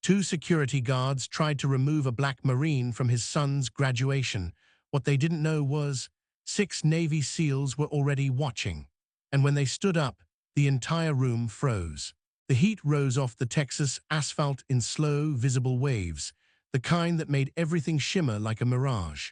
Two security guards tried to remove a black Marine from his son's graduation. What they didn't know was 6 Navy SEALs were already watching. And when they stood up, the entire room froze. The heat rose off the Texas asphalt in slow, visible waves, the kind that made everything shimmer like a mirage.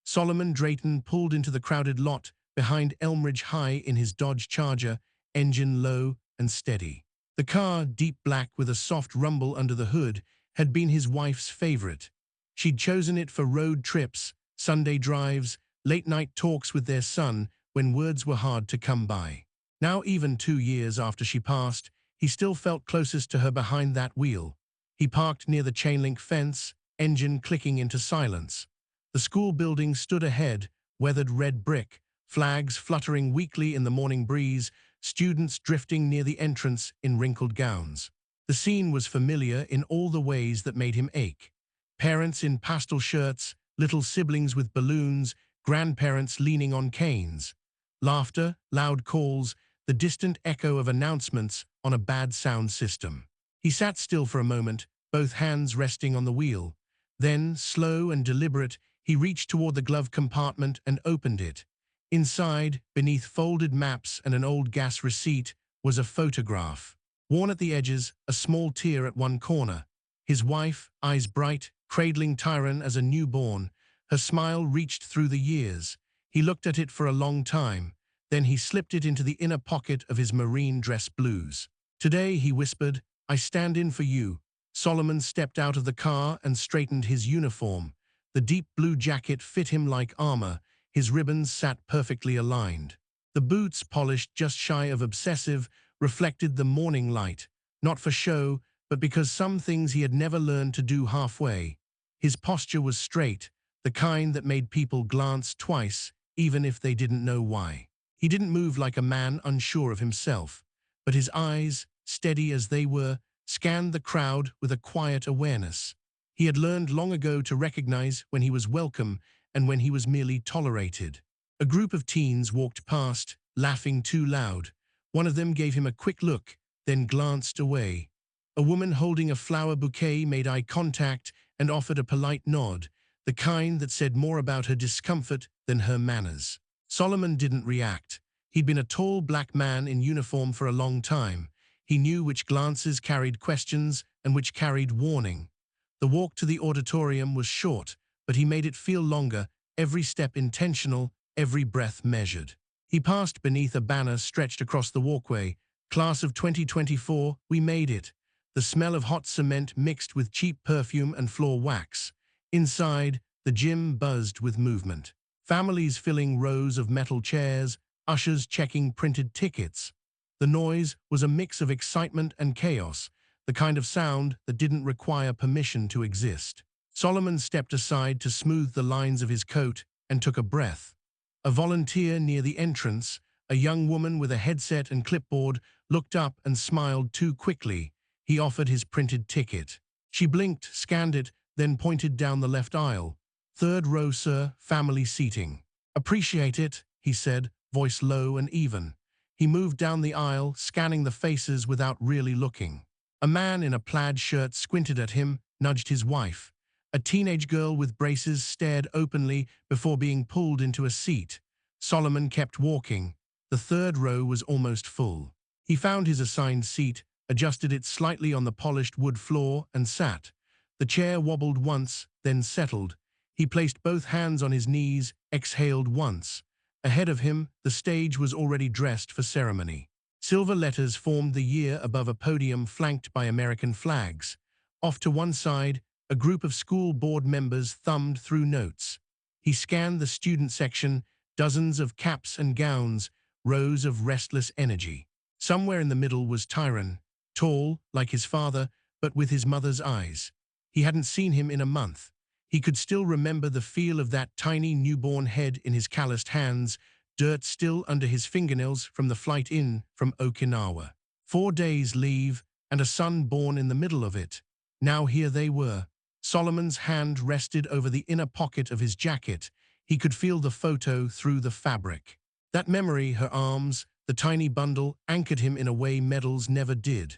Solomon Drayton pulled into the crowded lot behind Elmridge High in his Dodge Charger, engine low and steady. The car, deep black with a soft rumble under the hood, had been his wife's favorite. She'd chosen it for road trips, Sunday drives, late-night talks with their son when words were hard to come by. Now, even 2 years after she passed, he still felt closest to her behind that wheel. He parked near the chain-link fence, engine clicking into silence. The school building stood ahead, weathered red brick, flags fluttering weakly in the morning breeze, students drifting near the entrance in wrinkled gowns. The scene was familiar in all the ways that made him ache. Parents in pastel shirts, little siblings with balloons, grandparents leaning on canes. Laughter, loud calls, the distant echo of announcements on a bad sound system. He sat still for a moment, both hands resting on the wheel. Then, slow and deliberate, he reached toward the glove compartment and opened it. Inside, beneath folded maps and an old gas receipt, was a photograph. Worn at the edges, a small tear at one corner. His wife, eyes bright, cradling Tyran as a newborn. Her smile reached through the years. He looked at it for a long time. Then he slipped it into the inner pocket of his marine dress blues. "Today," he whispered, "I stand in for you." Solomon stepped out of the car and straightened his uniform. The deep blue jacket fit him like armor. His ribbons sat perfectly aligned. The boots, polished just shy of obsessive, reflected the morning light, not for show, but because some things he had never learned to do halfway. His posture was straight, the kind that made people glance twice, even if they didn't know why. He didn't move like a man unsure of himself, but his eyes, steady as they were, scanned the crowd with a quiet awareness. He had learned long ago to recognize when he was welcome and when he was merely tolerated. A group of teens walked past, laughing too loud. One of them gave him a quick look, then glanced away. A woman holding a flower bouquet made eye contact and offered a polite nod, the kind that said more about her discomfort than her manners. Solomon didn't react. He'd been a tall black man in uniform for a long time. He knew which glances carried questions and which carried warning. The walk to the auditorium was short, but he made it feel longer, every step intentional, every breath measured. He passed beneath a banner stretched across the walkway. "Class of 2024, we made it." The smell of hot cement mixed with cheap perfume and floor wax. Inside, the gym buzzed with movement. Families filling rows of metal chairs, ushers checking printed tickets. The noise was a mix of excitement and chaos, the kind of sound that didn't require permission to exist. Solomon stepped aside to smooth the lines of his coat and took a breath. A volunteer near the entrance, a young woman with a headset and clipboard, looked up and smiled too quickly. He offered his printed ticket. She blinked, scanned it, then pointed down the left aisle. "Third row, sir, family seating." "Appreciate it," he said, voice low and even. He moved down the aisle, scanning the faces without really looking. A man in a plaid shirt squinted at him, nudged his wife. A teenage girl with braces stared openly before being pulled into a seat. Solomon kept walking. The third row was almost full. He found his assigned seat, adjusted it slightly on the polished wood floor, and sat. The chair wobbled once, then settled. He placed both hands on his knees, exhaled once. Ahead of him, the stage was already dressed for ceremony. Silver letters formed the year above a podium flanked by American flags. Off to one side, a group of school board members thumbed through notes. He scanned the student section, dozens of caps and gowns, rows of restless energy. Somewhere in the middle was Tyran, tall, like his father, but with his mother's eyes. He hadn't seen him in a month. He could still remember the feel of that tiny newborn head in his calloused hands, dirt still under his fingernails from the flight in from Okinawa. 4 days leave, and a son born in the middle of it. Now here they were. Solomon's hand rested over the inner pocket of his jacket. He could feel the photo through the fabric. That memory, her arms, the tiny bundle, anchored him in a way medals never did.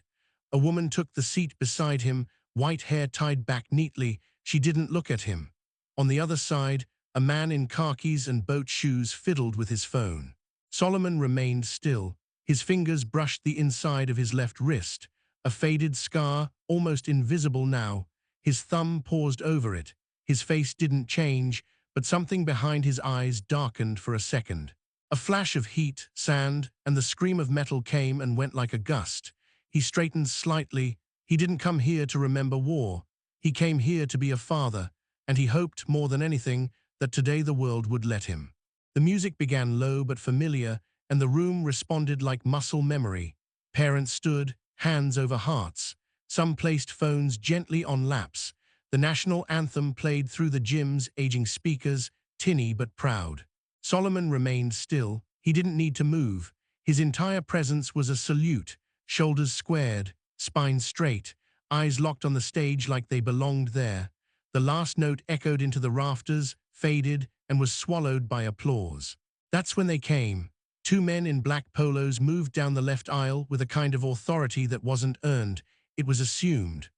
A woman took the seat beside him, white hair tied back neatly. She didn't look at him. On the other side, a man in khakis and boat shoes fiddled with his phone. Solomon remained still. His fingers brushed the inside of his left wrist, a faded scar, almost invisible now. His thumb paused over it. His face didn't change, but something behind his eyes darkened for a second. A flash of heat, sand, and the scream of metal came and went like a gust. He straightened slightly. He didn't come here to remember war. He came here to be a father, and he hoped more than anything that today the world would let him. The music began low but familiar, and the room responded like muscle memory. Parents stood, hands over hearts. Some placed phones gently on laps. The national anthem played through the gym's aging speakers, tinny but proud. Solomon remained still. He didn't need to move. His entire presence was a salute, shoulders squared, spine straight, eyes locked on the stage like they belonged there. The last note echoed into the rafters, faded, and was swallowed by applause. That's when they came. Two men in black polos moved down the left aisle with a kind of authority that wasn't earned. It was assumed.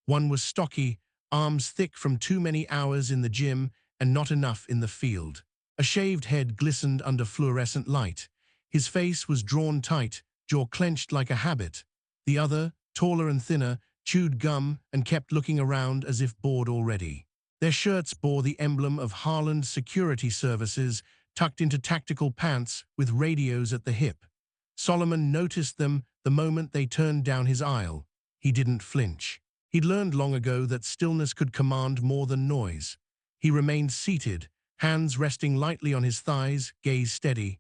One was stocky, arms thick from too many hours in the gym and not enough in the field. A shaved head glistened under fluorescent light. His face was drawn tight, jaw clenched like a habit. The other, taller and thinner, chewed gum and kept looking around as if bored already. Their shirts bore the emblem of Harland Security Services, tucked into tactical pants with radios at the hip. Solomon noticed them the moment they turned down his aisle. He didn't flinch. He'd learned long ago that stillness could command more than noise. He remained seated, hands resting lightly on his thighs, gaze steady.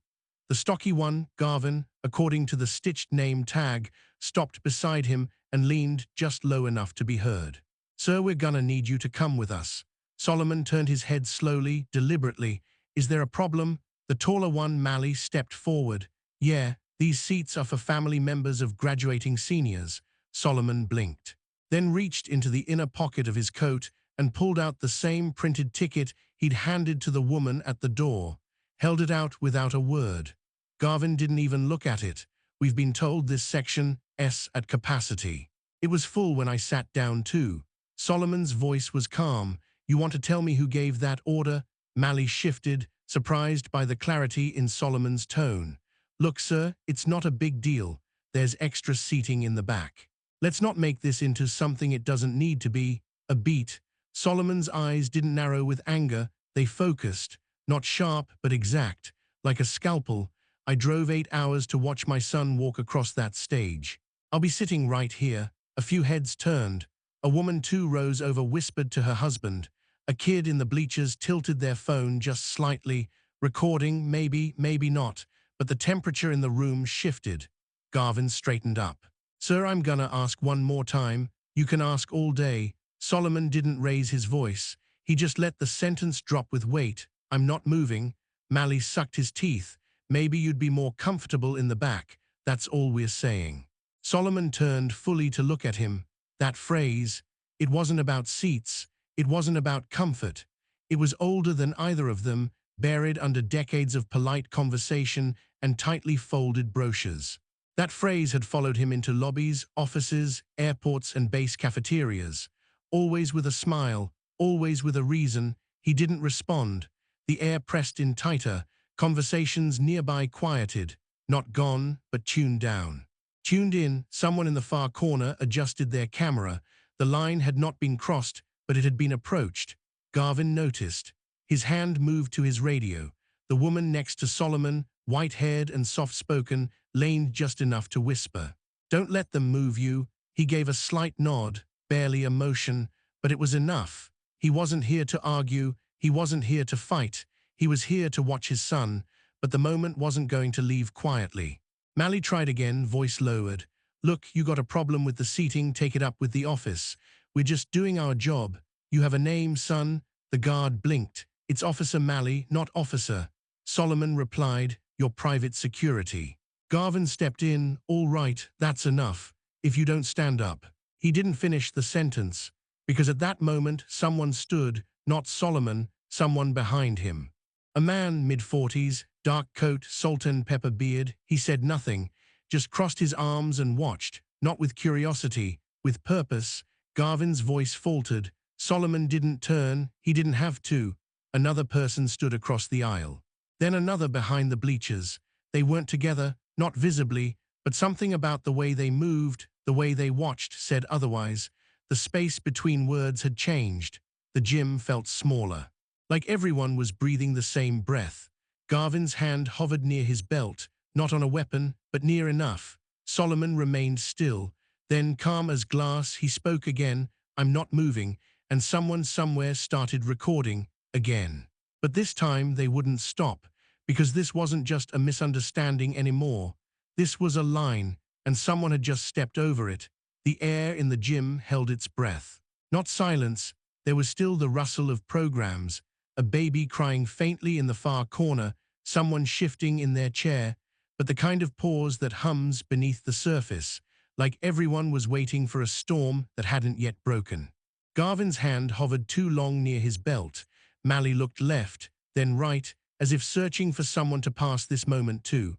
The stocky one, Garvin, according to the stitched name tag, stopped beside him and leaned just low enough to be heard. "Sir, we're gonna need you to come with us." Solomon turned his head slowly, deliberately. "Is there a problem?" The taller one, Mally, stepped forward. "Yeah, these seats are for family members of graduating seniors." Solomon blinked, then reached into the inner pocket of his coat and pulled out the same printed ticket he'd handed to the woman at the door, held it out without a word. Garvin didn't even look at it. "We've been told this section is at capacity. It was full when I sat down too." Solomon's voice was calm. "You want to tell me who gave that order?" Mally shifted, surprised by the clarity in Solomon's tone. "Look, sir, it's not a big deal. There's extra seating in the back. Let's not make this into something it doesn't need to be." A beat. Solomon's eyes didn't narrow with anger. They focused, not sharp but exact, like a scalpel. "I drove 8 hours to watch my son walk across that stage. I'll be sitting right here." A few heads turned. A woman too rose over, whispered to her husband. A kid in the bleachers tilted their phone just slightly, recording, maybe, maybe not, but the temperature in the room shifted. Garvin straightened up. "Sir, I'm gonna ask one more time. You can ask all day." Solomon didn't raise his voice. He just let the sentence drop with weight. "I'm not moving." Mally sucked his teeth. "Maybe you'd be more comfortable in the back. That's all we're saying." Solomon turned fully to look at him. That phrase, it wasn't about seats. It wasn't about comfort. It was older than either of them, buried under decades of polite conversation and tightly folded brochures. That phrase had followed him into lobbies, offices, airports, and base cafeterias. Always with a smile, always with a reason. He didn't respond. The air pressed in tighter. Conversations nearby quieted. Not gone, but tuned down. Tuned in, someone in the far corner adjusted their camera. The line had not been crossed, but it had been approached. Garvin noticed. His hand moved to his radio. The woman next to Solomon, white-haired and soft-spoken, leaned just enough to whisper. "Don't let them move you." He gave a slight nod, barely a motion, but it was enough. He wasn't here to argue. He wasn't here to fight. He was here to watch his son, but the moment wasn't going to leave quietly. Mally tried again, voice lowered. "Look, you got a problem with the seating, take it up with the office. We're just doing our job. You have a name, son?" The guard blinked. "It's Officer Mally, not officer." Solomon replied, "Your private security." Garvin stepped in. "All right, that's enough. If you don't stand up." He didn't finish the sentence, because at that moment someone stood, not Solomon, someone behind him. A man, mid-40s, dark coat, salt and pepper beard. He said nothing, just crossed his arms and watched, not with curiosity, with purpose. Garvin's voice faltered. Solomon didn't turn, he didn't have to. Another person stood across the aisle. Then another behind the bleachers. They weren't together, not visibly, but something about the way they moved, the way they watched, said otherwise. The space between words had changed. The gym felt smaller. Like everyone was breathing the same breath. Garvin's hand hovered near his belt, not on a weapon, but near enough. Solomon remained still. Then, calm as glass, he spoke again, "I'm not moving," and someone somewhere started recording again. But this time they wouldn't stop, because this wasn't just a misunderstanding anymore. This was a line, and someone had just stepped over it. The air in the gym held its breath. Not silence, there was still the rustle of programs, a baby crying faintly in the far corner, someone shifting in their chair, but the kind of pause that hums beneath the surface, like everyone was waiting for a storm that hadn't yet broken. Garvin's hand hovered too long near his belt. Mally looked left, then right, as if searching for someone to pass this moment to.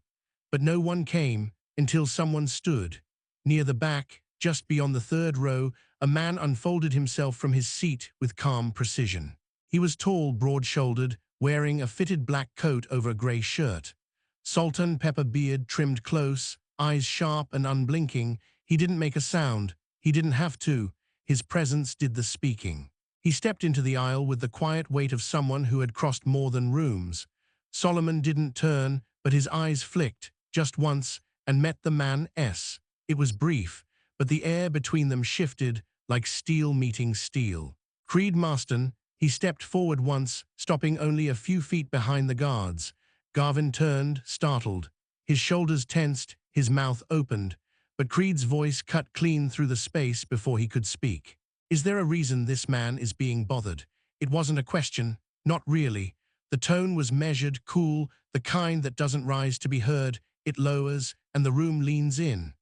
But no one came, until someone stood. Near the back, just beyond the third row, a man unfolded himself from his seat with calm precision. He was tall, broad-shouldered, wearing a fitted black coat over a grey shirt. Salt and pepper beard trimmed close, eyes sharp and unblinking. He didn't make a sound. He didn't have to. His presence did the speaking. He stepped into the aisle with the quiet weight of someone who had crossed more than rooms. Solomon didn't turn, but his eyes flicked, just once, and met the man's. It was brief, but the air between them shifted, like steel meeting steel. Creed Marston, he stepped forward once, stopping only a few feet behind the guards. Garvin turned, startled. His shoulders tensed, his mouth opened, but Creed's voice cut clean through the space before he could speak. "Is there a reason this man is being bothered?" It wasn't a question, not really. The tone was measured, cool, the kind that doesn't rise to be heard, it lowers, and the room leans in.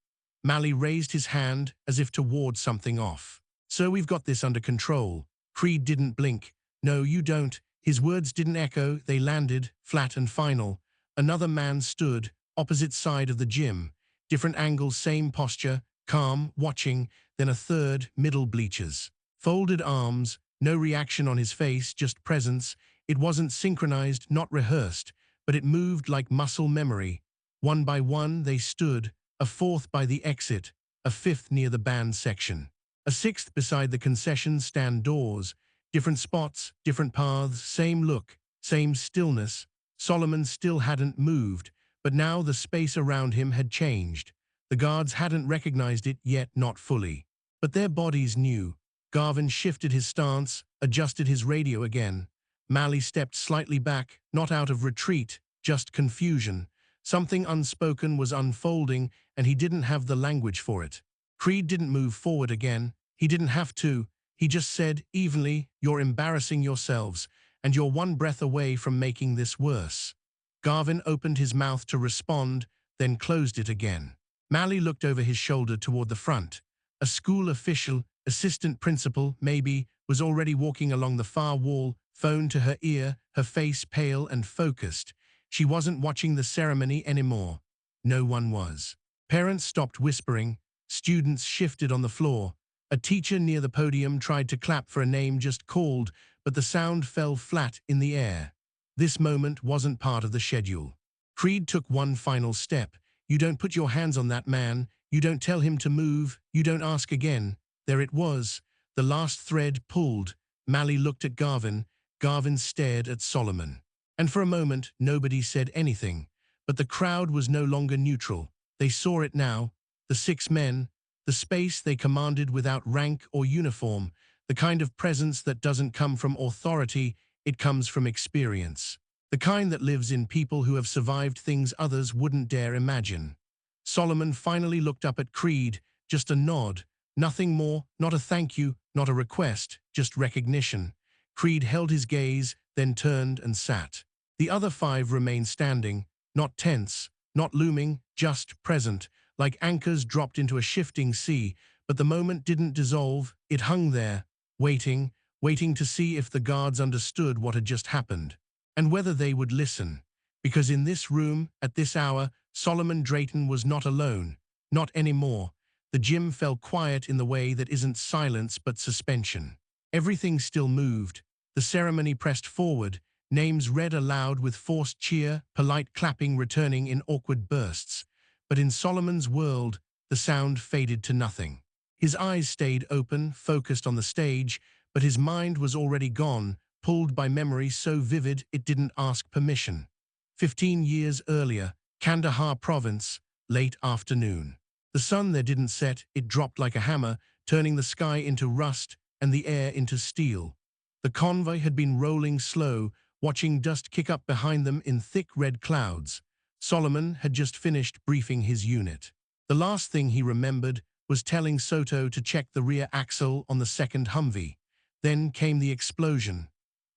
Mally raised his hand as if to ward something off. "So we've got this under control." Creed didn't blink. "No, you don't." His words didn't echo, they landed, flat and final. Another man stood, opposite side of the gym. Different angles, same posture, calm, watching, then a third, middle bleachers. Folded arms, no reaction on his face, just presence. It wasn't synchronized, not rehearsed, but it moved like muscle memory. One by one they stood, a fourth by the exit, a fifth near the band section, a sixth beside the concession stand doors. Different spots, different paths, same look, same stillness. Solomon still hadn't moved, but now the space around him had changed. The guards hadn't recognized it yet, not fully. But their bodies knew. Garvin shifted his stance, adjusted his radio again. Mally stepped slightly back, not out of retreat, just confusion. Something unspoken was unfolding, and he didn't have the language for it. Creed didn't move forward again. He didn't have to. He just said, evenly, "You're embarrassing yourselves, and you're one breath away from making this worse." Garvin opened his mouth to respond, then closed it again. Mally looked over his shoulder toward the front. A school official, assistant principal, maybe, was already walking along the far wall, phone to her ear, her face pale and focused. She wasn't watching the ceremony anymore. No one was. Parents stopped whispering. Students shifted on the floor. A teacher near the podium tried to clap for a name just called, but the sound fell flat in the air. This moment wasn't part of the schedule. Creed took one final step. "You don't put your hands on that man. You don't tell him to move. You don't ask again." There it was. The last thread pulled. Mally looked at Garvin. Garvin stared at Solomon. And for a moment, nobody said anything. But the crowd was no longer neutral. They saw it now. The 6 men. The space they commanded without rank or uniform. The kind of presence that doesn't come from authority, it comes from experience. The kind that lives in people who have survived things others wouldn't dare imagine. Solomon finally looked up at Creed, just a nod. Nothing more, not a thank you, not a request, just recognition. Creed held his gaze, then turned and sat. The other 5 remained standing, not tense, not looming, just present, like anchors dropped into a shifting sea, but the moment didn't dissolve, it hung there, waiting to see if the guards understood what had just happened, and whether they would listen. Because in this room, at this hour, Solomon Drayton was not alone, not anymore. The gym fell quiet in the way that isn't silence but suspension. Everything still moved. The ceremony pressed forward, names read aloud with forced cheer, polite clapping returning in awkward bursts. But in Solomon's world, the sound faded to nothing. His eyes stayed open, focused on the stage, but his mind was already gone, pulled by memory so vivid it didn't ask permission. 15 years earlier, Kandahar province, late afternoon. The sun there didn't set, it dropped like a hammer, turning the sky into rust and the air into steel. The convoy had been rolling slow, watching dust kick up behind them in thick red clouds. Solomon had just finished briefing his unit. The last thing he remembered was telling Soto to check the rear axle on the second Humvee. Then came the explosion.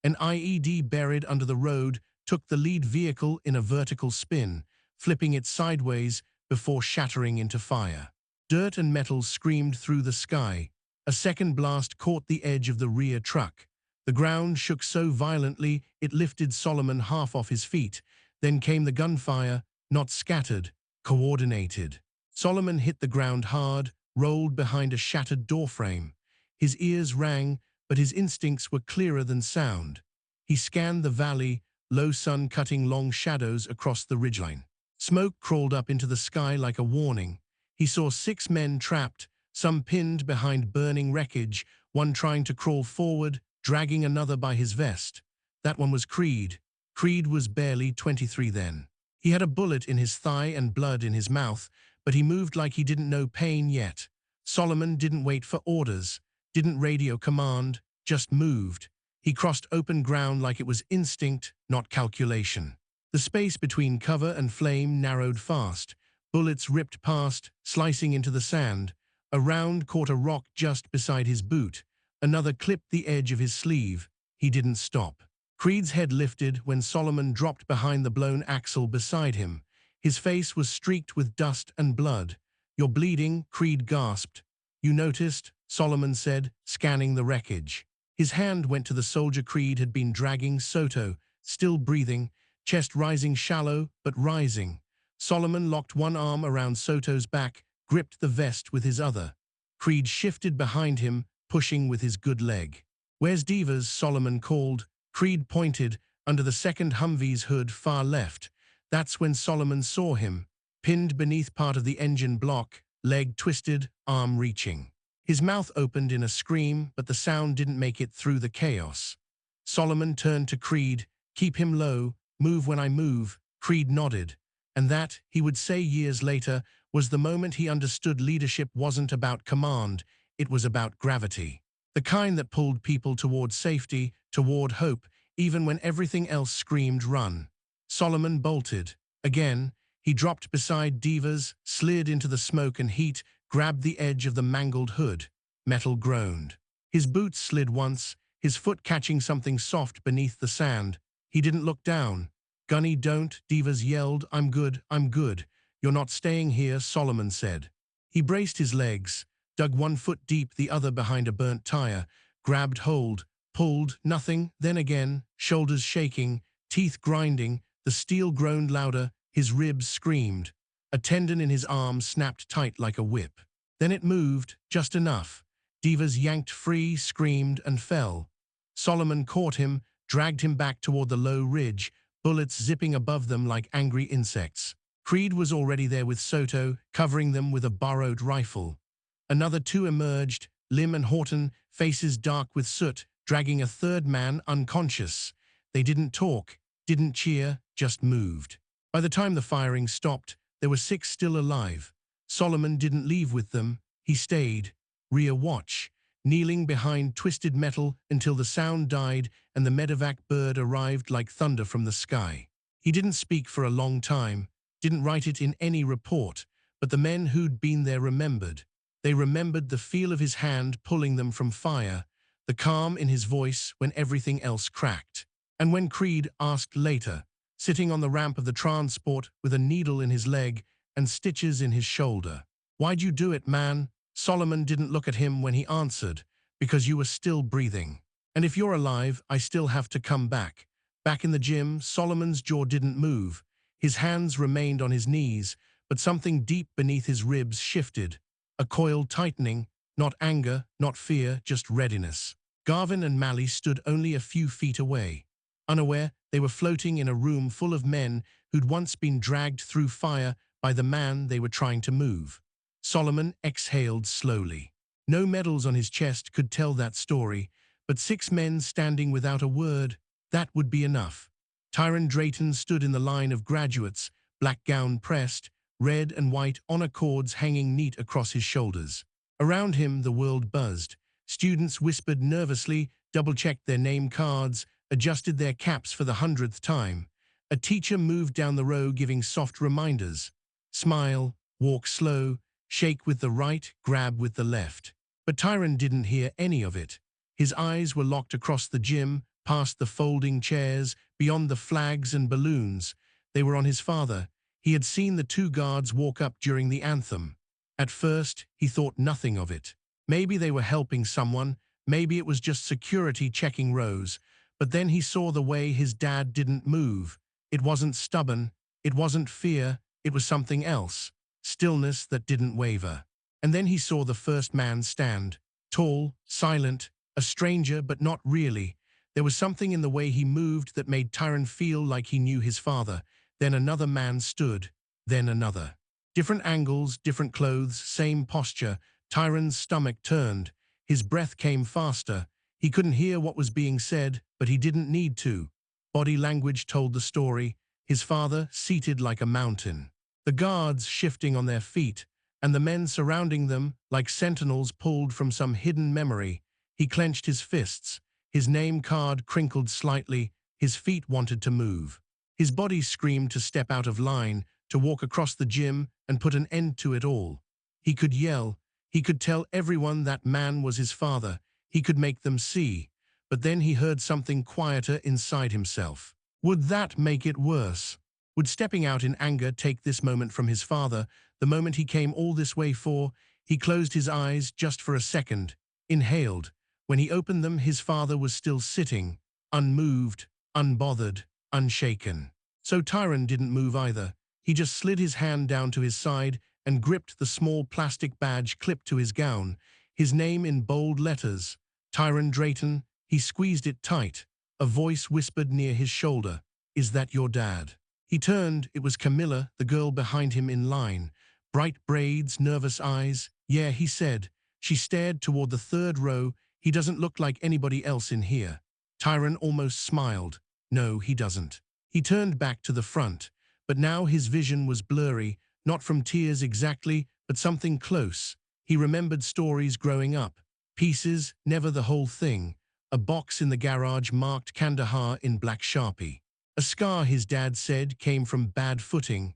An IED buried under the road took the lead vehicle in a vertical spin, flipping it sideways before shattering into fire. Dirt and metal screamed through the sky. A second blast caught the edge of the rear truck. The ground shook so violently it lifted Solomon half off his feet. Then came the gunfire, not scattered, coordinated. Solomon hit the ground hard, rolled behind a shattered doorframe. His ears rang, but his instincts were clearer than sound. He scanned the valley, low sun cutting long shadows across the ridgeline. Smoke crawled up into the sky like a warning. He saw 6 men trapped, some pinned behind burning wreckage, one trying to crawl forward, dragging another by his vest. That one was Creed. Creed was barely 23 then. He had a bullet in his thigh and blood in his mouth, but he moved like he didn't know pain yet. Solomon didn't wait for orders, didn't radio command, just moved. He crossed open ground like it was instinct, not calculation. The space between cover and flame narrowed fast. Bullets ripped past, slicing into the sand. A round caught a rock just beside his boot. Another clipped the edge of his sleeve. He didn't stop. Creed's head lifted when Solomon dropped behind the blown axle beside him. His face was streaked with dust and blood. "You're bleeding," Creed gasped. "You noticed?" Solomon said, scanning the wreckage. His hand went to the soldier Creed had been dragging, Soto, still breathing, chest rising shallow but rising. Solomon locked one arm around Soto's back, gripped the vest with his other. Creed shifted behind him, pushing with his good leg. "Where's Divas?" Solomon called. Creed pointed, under the second Humvee's hood far left. That's when Solomon saw him, pinned beneath part of the engine block, leg twisted, arm reaching. His mouth opened in a scream, but the sound didn't make it through the chaos. Solomon turned to Creed. "Keep him low, move when I move." Creed nodded. And that, he would say years later, was the moment he understood leadership wasn't about command, it was about gravity. The kind that pulled people toward safety, toward hope, even when everything else screamed run. Solomon bolted. Again, he dropped beside Divas, slid into the smoke and heat, grabbed the edge of the mangled hood. Metal groaned. His boots slid once, his foot catching something soft beneath the sand. He didn't look down. "Gunny, don't," Divas yelled. I'm good, I'm good." "You're not staying here," Solomon said. He braced his legs, dug one foot deep, the other behind a burnt tire, grabbed hold, pulled, nothing, then again, shoulders shaking, teeth grinding, the steel groaned louder, his ribs screamed. A tendon in his arm snapped tight like a whip. Then it moved, just enough. Divas yanked free, screamed, and fell. Solomon caught him, dragged him back toward the low ridge, bullets zipping above them like angry insects. Creed was already there with Soto, covering them with a borrowed rifle. Another 2 emerged, Lim and Horton, faces dark with soot, dragging a third man unconscious. They didn't talk, didn't cheer, just moved. By the time the firing stopped, there were 6 still alive. Solomon didn't leave with them, he stayed, rear watch, kneeling behind twisted metal until the sound died and the medevac bird arrived like thunder from the sky. He didn't speak for a long time, didn't write it in any report, but the men who'd been there remembered. They remembered the feel of his hand pulling them from fire, the calm in his voice when everything else cracked. And when Creed asked later, sitting on the ramp of the transport with a needle in his leg and stitches in his shoulder, "Why'd you do it, man?" Solomon didn't look at him when he answered, "Because you were still breathing. And if you're alive, I still have to come back." Back in the gym, Solomon's jaw didn't move. His hands remained on his knees, but something deep beneath his ribs shifted. a coil tightening, not anger, not fear, just readiness. Garvin and Mally stood only a few feet away. Unaware, they were floating in a room full of men who'd once been dragged through fire by the man they were trying to move. Solomon exhaled slowly. No medals on his chest could tell that story, but 6 men standing without a word, that would be enough. Tyran Drayton stood in the line of graduates, black gown pressed, red and white honor cords hanging neat across his shoulders. Around him, the world buzzed. Students whispered nervously, double-checked their name cards, adjusted their caps for the 100th time. A teacher moved down the row giving soft reminders. Smile, walk slow, shake with the right, grab with the left. But Tyran didn't hear any of it. His eyes were locked across the gym, past the folding chairs, beyond the flags and balloons. They were on his father. He had seen the 2 guards walk up during the anthem. At first, he thought nothing of it. Maybe they were helping someone, maybe it was just security checking rows. But then he saw the way his dad didn't move. It wasn't stubborn, it wasn't fear, it was something else. Stillness that didn't waver. And then he saw the first man stand. Tall, silent, a stranger but not really. There was something in the way he moved that made Tyran feel like he knew his father. Then another man stood, then another. Different angles, different clothes, same posture. Tyran's stomach turned. His breath came faster. He couldn't hear what was being said, but he didn't need to. Body language told the story. His father seated like a mountain. The guards shifting on their feet, and the men surrounding them like sentinels pulled from some hidden memory. He clenched his fists. His name card crinkled slightly. His feet wanted to move. His body screamed to step out of line, to walk across the gym and put an end to it all. He could yell. He could tell everyone that man was his father. He could make them see. But then he heard something quieter inside himself. Would that make it worse? Would stepping out in anger take this moment from his father, the moment he came all this way for? He closed his eyes just for a second, inhaled. When he opened them, his father was still sitting, unmoved, unbothered, unshaken. So Tyran didn't move either. He just slid his hand down to his side and gripped the small plastic badge clipped to his gown, his name in bold letters, Tyran Drayton. He squeezed it tight. A voice whispered near his shoulder, "Is that your dad?" He turned. It was Camilla, the girl behind him in line. Bright braids, nervous eyes. "Yeah," he said. She stared toward the 3rd row. "He doesn't look like anybody else in here." Tyran almost smiled. "No, he doesn't." He turned back to the front, but now his vision was blurry, not from tears exactly, but something close. He remembered stories growing up. Pieces, never the whole thing. A box in the garage marked Kandahar in black Sharpie. A scar, his dad said, came from bad footing.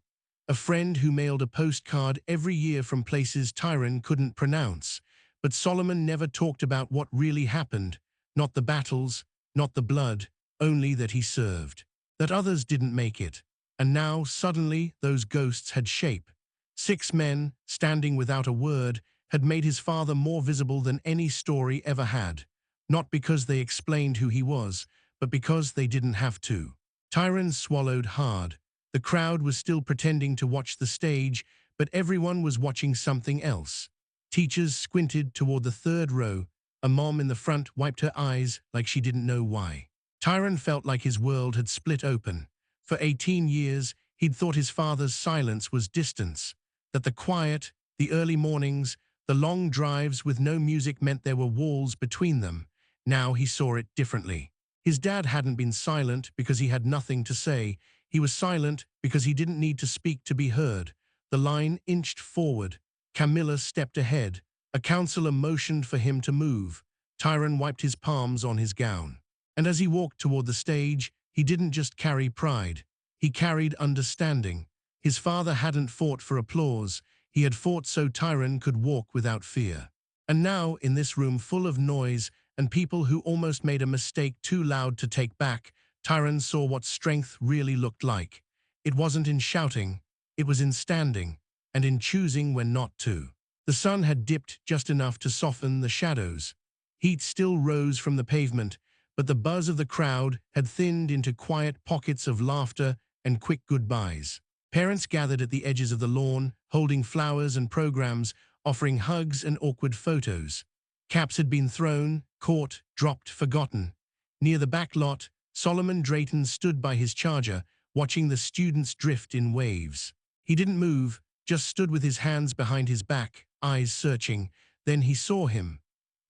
A friend who mailed a postcard every year from places Tyran couldn't pronounce. But Solomon never talked about what really happened. Not the battles, not the blood, only that he served. That others didn't make it. And now, suddenly, those ghosts had shape. 6 men, standing without a word, had made his father more visible than any story ever had. Not because they explained who he was, but because they didn't have to. Tyran swallowed hard. The crowd was still pretending to watch the stage, but everyone was watching something else. Teachers squinted toward the 3rd row. A mom in the front wiped her eyes like she didn't know why. Tyran felt like his world had split open. For 18 years, he'd thought his father's silence was distance, that the quiet, the early mornings, the long drives with no music meant there were walls between them. Now he saw it differently. His dad hadn't been silent because he had nothing to say. He was silent because he didn't need to speak to be heard. The line inched forward. Camilla stepped ahead. A counselor motioned for him to move. Tyran wiped his palms on his gown. And as he walked toward the stage, he didn't just carry pride. He carried understanding. His father hadn't fought for applause. He had fought so Tyran could walk without fear. And now, in this room full of noise and people who almost made a mistake too loud to take back, Tyran saw what strength really looked like. It wasn't in shouting, it was in standing, and in choosing when not to. The sun had dipped just enough to soften the shadows. Heat still rose from the pavement, but the buzz of the crowd had thinned into quiet pockets of laughter and quick goodbyes. Parents gathered at the edges of the lawn, holding flowers and programs, offering hugs and awkward photos. Caps had been thrown, caught, dropped, forgotten. Near the back lot, Solomon Drayton stood by his charger, watching the students drift in waves. He didn't move, just stood with his hands behind his back, eyes searching. Then he saw him.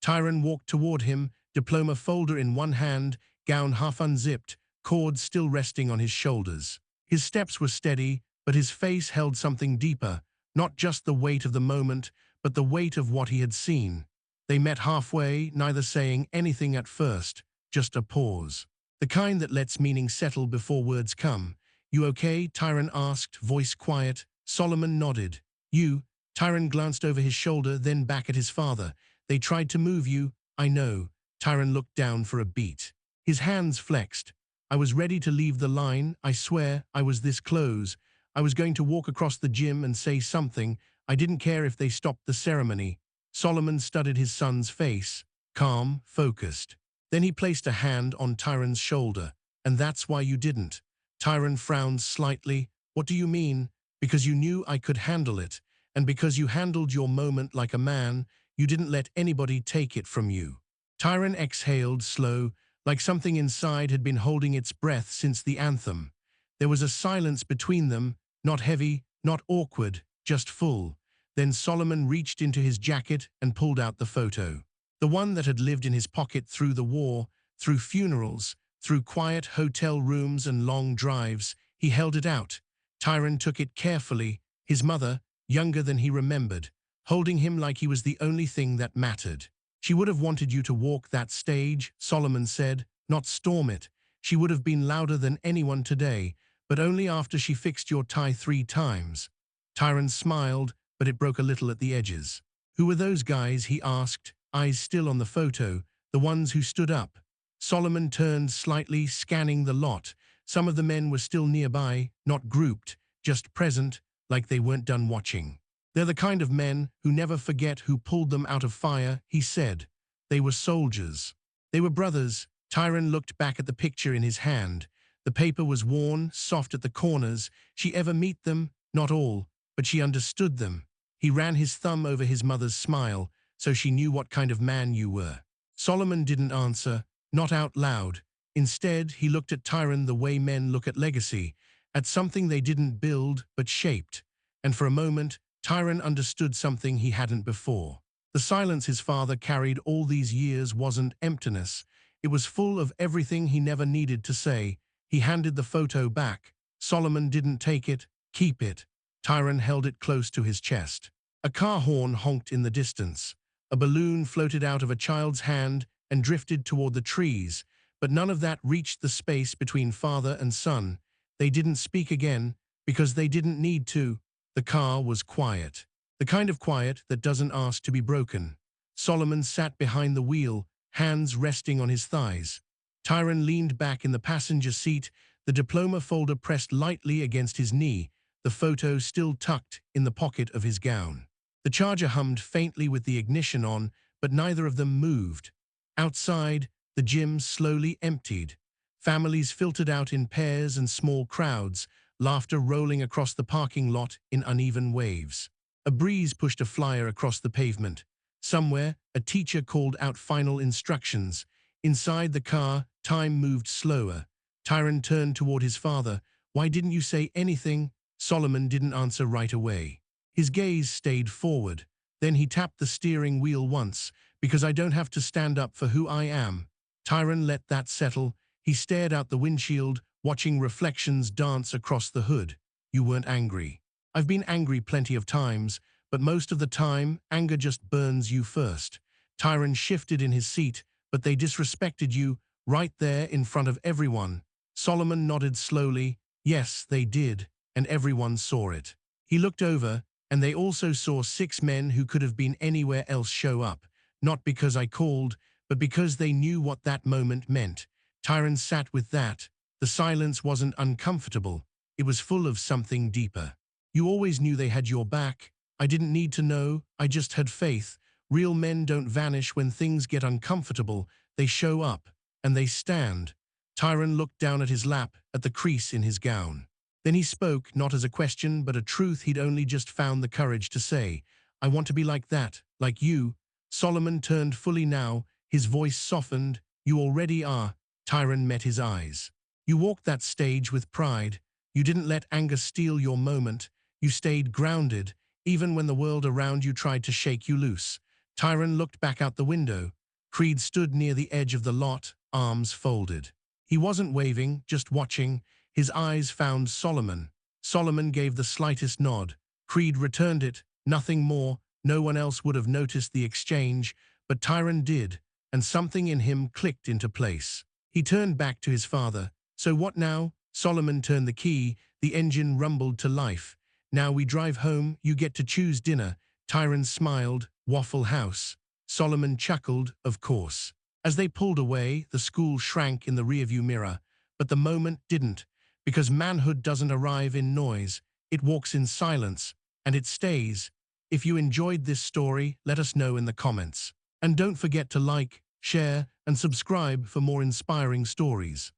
Tyran walked toward him, diploma folder in one hand, gown half unzipped, cords still resting on his shoulders. His steps were steady, but his face held something deeper, not just the weight of the moment, but the weight of what he had seen. They met halfway, neither saying anything at first, just a pause. The kind that lets meaning settle before words come. "You okay?" Tyran asked, voice quiet. Solomon nodded. "You?" Tyran glanced over his shoulder, then back at his father. "They tried to move you." "I know." Tyran looked down for a beat. His hands flexed. "I was ready to leave the line. I swear, I was this close. I was going to walk across the gym and say something. I didn't care if they stopped the ceremony." Solomon studied his son's face, calm, focused. Then he placed a hand on Tyran's shoulder. "And that's why you didn't." Tyran frowned slightly. "What do you mean?" "Because you knew I could handle it, and because you handled your moment like a man, you didn't let anybody take it from you." Tyran exhaled, slow, like something inside had been holding its breath since the anthem. There was a silence between them, not heavy, not awkward, just full. Then Solomon reached into his jacket and pulled out the photo. The one that had lived in his pocket through the war, through funerals, through quiet hotel rooms and long drives. He held it out. Tyran took it carefully, his mother, younger than he remembered, holding him like he was the only thing that mattered. "She would have wanted you to walk that stage," Solomon said, "not storm it. She would have been louder than anyone today, but only after she fixed your tie 3 times. Tyran smiled, but it broke a little at the edges. "Who were those guys?" he asked, eyes still on the photo, "the ones who stood up." Solomon turned slightly, scanning the lot. Some of the men were still nearby, not grouped, just present, like they weren't done watching. "They're the kind of men who never forget who pulled them out of fire," he said. "They were soldiers. They were brothers." Tyran looked back at the picture in his hand. The paper was worn, soft at the corners. "She ever meet them?" "Not all, but she understood them." He ran his thumb over his mother's smile, "So she knew what kind of man you were." Solomon didn't answer, not out loud. Instead, he looked at Tyran the way men look at legacy, at something they didn't build but shaped. And for a moment, Tyran understood something he hadn't before. The silence his father carried all these years wasn't emptiness. It was full of everything he never needed to say. He handed the photo back. Solomon didn't take it. "Keep it." Tyran held it close to his chest. A car horn honked in the distance. A balloon floated out of a child's hand and drifted toward the trees, but none of that reached the space between father and son. They didn't speak again, because they didn't need to. The car was quiet. The kind of quiet that doesn't ask to be broken. Solomon sat behind the wheel, hands resting on his thighs. Tyran leaned back in the passenger seat, the diploma folder pressed lightly against his knee, the photo still tucked in the pocket of his gown. The charger hummed faintly with the ignition on, but neither of them moved. Outside, the gym slowly emptied. Families filtered out in pairs and small crowds, laughter rolling across the parking lot in uneven waves. A breeze pushed a flyer across the pavement. Somewhere, a teacher called out final instructions. Inside the car, time moved slower. Tyran turned toward his father. "Why didn't you say anything?" Solomon didn't answer right away. His gaze stayed forward. Then he tapped the steering wheel once. "Because I don't have to stand up for who I am." Tyran let that settle. He stared out the windshield, watching reflections dance across the hood. "You weren't angry." "I've been angry plenty of times, but most of the time, anger just burns you first." Tyran shifted in his seat, "But they disrespected you, right there in front of everyone." Solomon nodded slowly. "Yes, they did, and everyone saw it." He looked over, and they also saw 6 men who could have been anywhere else show up, not because I called, but because they knew what that moment meant. Tyran sat with that. The silence wasn't uncomfortable. It was full of something deeper. "You always knew they had your back." "I didn't need to know, I just had faith. Real men don't vanish when things get uncomfortable. They show up, and they stand." Tyran looked down at his lap, at the crease in his gown. Then he spoke, not as a question, but a truth he'd only just found the courage to say. I want to be like that, like you. Solomon turned fully now, his voice softened. You already are. Tyran met his eyes. You walked that stage with pride. You didn't let anger steal your moment. You stayed grounded, even when the world around you tried to shake you loose. Tyran looked back out the window. Creed stood near the edge of the lot, arms folded. He wasn't waving, just watching. His eyes found Solomon. Solomon gave the slightest nod. Creed returned it, nothing more. No one else would have noticed the exchange, but Tyran did, and something in him clicked into place. He turned back to his father. So what now? Solomon turned the key. The engine rumbled to life. Now we drive home. You get to choose dinner. Tyran smiled. Waffle House. Solomon chuckled, of course. As they pulled away, the school shrank in the rearview mirror. But the moment didn't, because manhood doesn't arrive in noise. It walks in silence, and it stays. If you enjoyed this story, let us know in the comments. And don't forget to like, share, and subscribe for more inspiring stories.